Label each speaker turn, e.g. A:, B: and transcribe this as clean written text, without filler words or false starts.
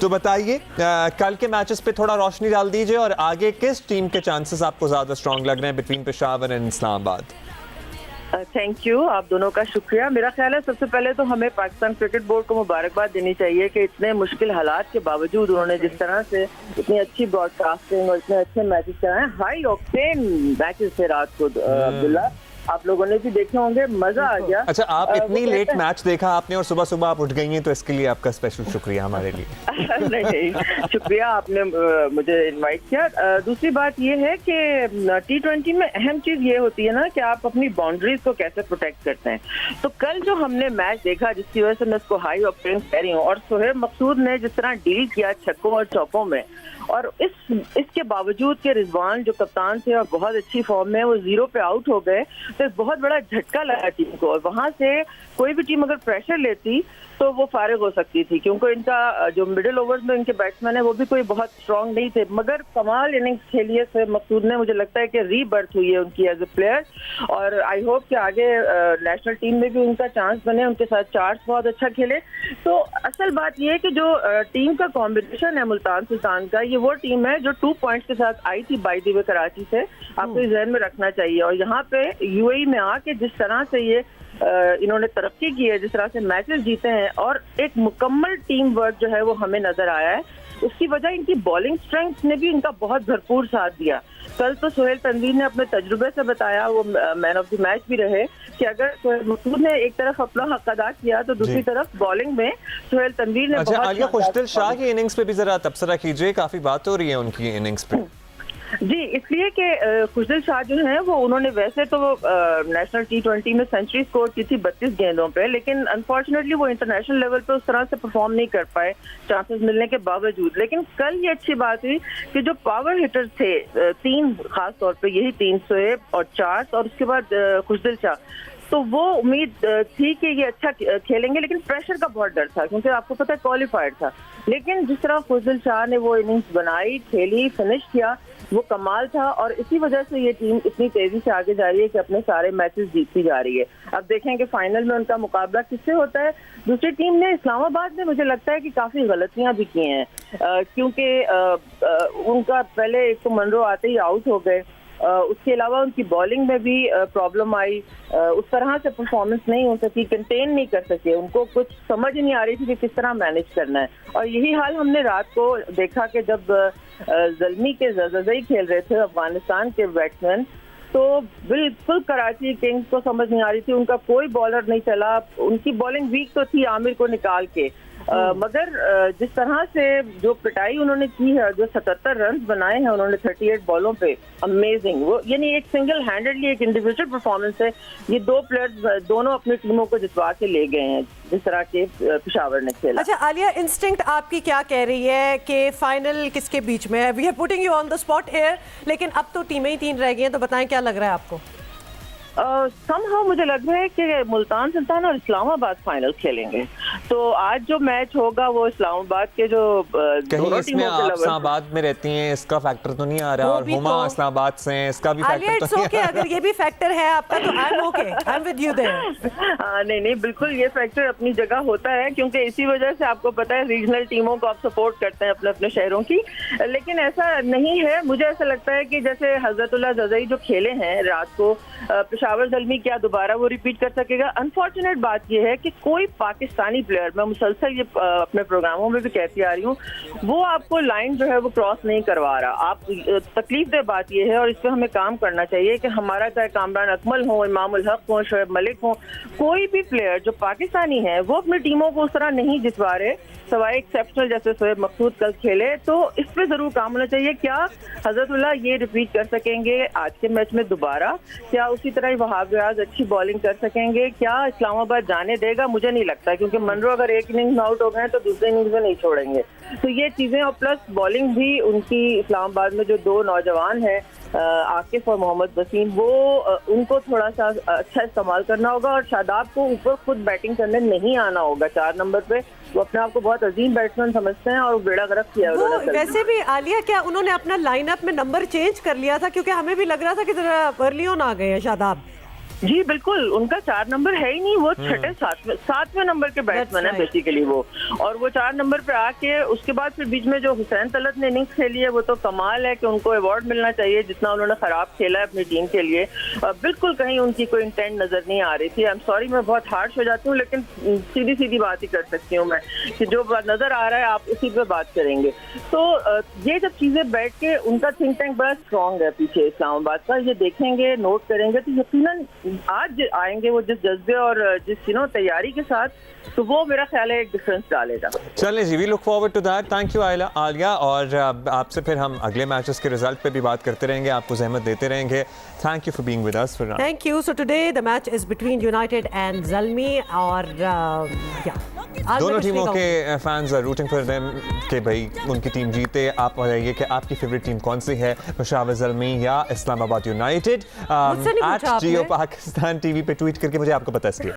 A: तो बताइए कल के मैचेस पे थोड़ा रोशनी डाल दीजिए और आगे किस टीम के चांसेस आपको ज्यादा स्ट्रांग लग रहे हैं between Peshawar and Islamabad?
B: Thank you, आप दोनों का शुक्रिया। मेरा ख्याल है सबसे पहले तो हमें पाकिस्तान क्रिकेट बोर्ड को मुबारकबाद देनी चाहिए कि इतने मुश्किल हालात के बावजूद उन्होंने जिस तरह से इतनी अच्छी ब्रॉडकास्टिंग और इतने अच्छे मैचेस कराए, हाई ऑक्टेन मैचेस थे रात को। अब्दुल्ला, आप लोगों ने भी देखे होंगे, मजा आ गया।
A: अच्छा, आप इतनी लेट मैच देखा आपने और सुबह सुबह आप उठ गई हैं, तो इसके लिए आपका स्पेशल शुक्रिया हमारे लिए।
B: नहीं, शुक्रिया, आपने मुझे इनवाइट किया। दूसरी बात ये है कि T20 में अहम चीज ये होती है ना कि आप अपनी बाउंड्रीज को कैसे प्रोटेक्ट करते हैं। तो कल जो हमने मैच देखा, जिसकी वजह से मैं इसको हाई ऑक्टेन कह रही हूँ, और सोहेब मकसूद ने जिस तरह डील किया छक्कों और चौकों में, और इसके बावजूद कि रिजवान जो कप्तान थे और बहुत अच्छी फॉर्म में, वो 0 पे आउट हो गए, तो एक बहुत बड़ा झटका लगा टीम को। और वहां से कोई भी टीम अगर प्रेशर लेती तो वो फारिग हो सकती थी, क्योंकि इनका जो मिडिल ओवर्स में इनके बैट्समैन है वो भी कोई बहुत स्ट्रांग नहीं थे। मगर कमाल इनिंग्स खेली है सोहेब मकसूद ने, मुझे लगता है कि रीबर्थ हुई है उनकी एज ए प्लेयर, और आई होप कि आगे नेशनल टीम में भी उनका चांस बने। उनके साथ चार्ज बहुत अच्छा खेले। तो असल बात ये है कि जो टीम का कॉम्बिनेशन है मुल्तान सुल्तान का, ये वो टीम है जो 2 पॉइंट्स के साथ आई थी बाय द वे कराची से, आपको इस ज़हन में रखना चाहिए। और यहाँ पे यूएई में आके जिस तरह से ये इन्होंने तरक्की की है, जिस तरह से मैचेस जीते हैं, और एक मुकम्मल टीम वर्क जो है वो हमें नजर आया है। उसकी वजह इनकी बॉलिंग स्ट्रेंथ ने भी इनका बहुत भरपूर साथ दिया। कल तो सोहेल तनवीर ने अपने तजुर्बे से बताया, वो मैन ऑफ द मैच भी रहे, कि अगर सोहेल मकसूद ने एक तरफ अपना हक अदा किया तो दूसरी तरफ बॉलिंग में सोहेल तनवीर ने।
A: अच्छा, आलिया खुशदिल शाह की इनिंग्स पे भी जरा तबसरा कीजिए, काफी बात हो रही है उनकी इनिंग्स पे।
B: जी, इसलिए कि खुशदिल शाह जो है वो, उन्होंने वैसे तो नेशनल T20 में सेंचुरी स्कोर की थी 32 गेंदों पे, लेकिन अनफॉर्चुनेटली वो इंटरनेशनल लेवल पे उस तरह से परफॉर्म नहीं कर पाए चांसेस मिलने के बावजूद। लेकिन कल ये अच्छी बात हुई कि जो पावर हिटर्स थे, 3 खास तौर पे, यही 3 सोहेब और चार्ज और उसके बाद खुशदिल शाह, तो वो उम्मीद थी कि ये अच्छा खेलेंगे, लेकिन प्रेशर का बहुत डर था, क्योंकि आपको पता है क्वालिफाइड था। लेकिन जिस तरह खुशदिल शाह ने वो इनिंग्स बनाई, खेली, फिनिश किया, वो कमाल था। और इसी वजह से ये टीम इतनी तेजी से आगे जा रही है कि अपने सारे मैचेस जीतती जा रही है। अब देखें कि फाइनल में उनका मुकाबला किससे होता है। दूसरी टीम ने, इस्लामाबाद ने, मुझे लगता है कि काफी गलतियां भी की हैं, क्योंकि उनका पहले एक तो मनरो आते ही आउट हो गए, उसके अलावा उनकी बॉलिंग में भी प्रॉब्लम आई, उस तरह से परफॉर्मेंस नहीं हो सकी, कंटेन नहीं कर सके, उनको कुछ समझ ही नहीं आ रही थी कि किस तरह मैनेज करना है। और यही हाल हमने रात को देखा कि जब ज़ल्मी के ज़ज़ई खेल रहे थे अफगानिस्तान के बैट्समैन, तो बिल्कुल कराची किंग्स को समझ नहीं आ रही थी, उनका कोई बॉलर नहीं चला। उनकी बॉलिंग वीक तो थी आमिर को निकाल के, मगर जिस तरह से जो पिटाई उन्होंने की है, जो 77 रन बनाए हैं उन्होंने 38 बॉलों पे, अमेजिंग। वो यानी एक सिंगल हैंडेडली एक इंडिविजुअल परफॉर्मेंस है। ये 2 प्लेयर्स दोनों अपनी टीमों को जितवा के ले गए हैं, जिस तरह के पेशावर ने खेला।
C: अच्छा आलिया, इंस्टिंक्ट आपकी क्या कह रही है कि फाइनल किसके बीच में है? We are putting you on the spot here, लेकिन अब तो टीमें ही 3 रह गई हैं, तो बताएं क्या लग रहा है आपको?
B: समहाउ मुझे लग रहा है कि मुल्तान सुल्तान और इस्लामाबाद फाइनल खेलेंगे। तो आज जो मैच होगा वो इस्लामाबाद के जो
A: कहीं इसमें आप इस्लामाबाद में रहती हैं, इसका फैक्टर तो नहीं आ रहा, और हुमा इस्लामाबाद से हैं, इसका भी फैक्टर तो नहीं आ रहा।
C: अगर ये भी फैक्टर है आपका तो I am okay, I am with you there.
B: नहीं, बिल्कुल ये फैक्टर अपनी जगह होता है, क्योंकि इसी वजह से आपको पता है रीजनल टीमों को आप सपोर्ट करते हैं अपने अपने शहरों की। लेकिन ऐसा नहीं है, मुझे ऐसा लगता है कि जैसे हजरतुल्लाह ज़ज़ई जो खेले हैं रात को, पेशावर ज़ल्मी क्या दोबारा वो रिपीट कर सकेगा? अनफॉर्चुनेट बात यह है कि कोई पाकिस्तानी प्लेयर, मैं मुसलसल ये अपने प्रोग्रामों में भी कहती आ रही हूँ, वो आपको लाइन जो है वो क्रॉस नहीं करवा रहा। आप तकलीफ दे बात यह है, और इस पर हमें काम करना चाहिए कि हमारा चाहे कामरान अकमल हो, इमामुल हक हो, शोएब मलिक हो, कोई भी प्लेयर जो पाकिस्तानी है वो अपनी टीमों को उस तरह नहीं जितवा रहे, सवाए एक्सेप्शनल जैसे सोहेब मकसूद कल खेले। तो इस पे जरूर काम होना चाहिए। क्या हजरतुल्लाह ये रिपीट कर सकेंगे आज के मैच में दोबारा? क्या उसी तरह वहाब रियाज अच्छी बॉलिंग कर सकेंगे? क्या इस्लामाबाद जाने देगा? मुझे नहीं लगता, क्योंकि मनरो अगर एक इनिंग्स में आउट हो गए तो दूसरे इनिंग्स में नहीं छोड़ेंगे। तो ये चीजें, और प्लस बॉलिंग भी उनकी इस्लामाबाद में जो 2 नौजवान हैं, आकिफ और मोहम्मद वसीम, वो उनको थोड़ा सा अच्छा इस्तेमाल करना होगा। और शादाब को ऊपर खुद बैटिंग करने नहीं आना होगा 4 नंबर पे। वो अपने आप को बहुत अजीम बैट्समैन समझते हैं और बेड़ा गर्क किया उन्होंने।
C: वैसे भी आलिया, क्या उन्होंने अपना लाइनअप में नंबर चेंज कर लिया था? क्योंकि हमें भी लग रहा था कि जरा अर्ली ऑन आ गए हैं शादाब।
B: जी बिल्कुल, उनका 4 नंबर है ही नहीं, वो छठे सातवें नंबर के बैट्समैन है
C: right.
B: बेसिकली वो। और वो 4 नंबर पे आके उसके बाद फिर बीच में जो हुसैन तलत ने इनिंग्स खेली है वो तो कमाल है कि उनको अवार्ड मिलना चाहिए जितना उन्होंने खराब खेला है अपनी टीम के लिए। बिल्कुल कहीं उनकी कोई इंटेंट नजर नहीं आ रही थी। आई एम सॉरी, मैं बहुत हार्श हो जाती हूँ, लेकिन सीधी सीधी बात ही कर सकती हूँ मैं कि जो नजर आ रहा है आप उसी पे बात करेंगे। तो ये जब चीजें बैठ के, उनका थिंक टैंक बड़ा स्ट्रॉन्ग है पीछे इस्लामाबाद का, ये देखेंगे नोट करेंगे तो यकीनन आज आएंगे वो जिस जज्बे और जिस तैयारी के साथ, तो वो मेरा ख्याल है एक डिफरेंस डालेगा।
A: चलें जी, we look forward to that. Thank you Alia, और आपसे फिर हम अगले मैचेस के रिजल्ट पे भी बात करते रहेंगे, आपको जहमत देते रहेंगे। Thank you for being with us Farhan.
C: Thank you. So today the match is between United and Zalmi, और
A: दोनों टीमों के fans are rooting for them कि भाई उनकी टीम जीते। आप बताइए कि आपकी फेवरेट टीम कौन सी है, पेशावर ज़ल्मी या इस्लामाबाद यूनाइटेड?
C: मुझसे नहीं पूछा आपने।
A: जियो पाकिस्तान टीवी पे ट्वीट करके मुझे आपको बता सके।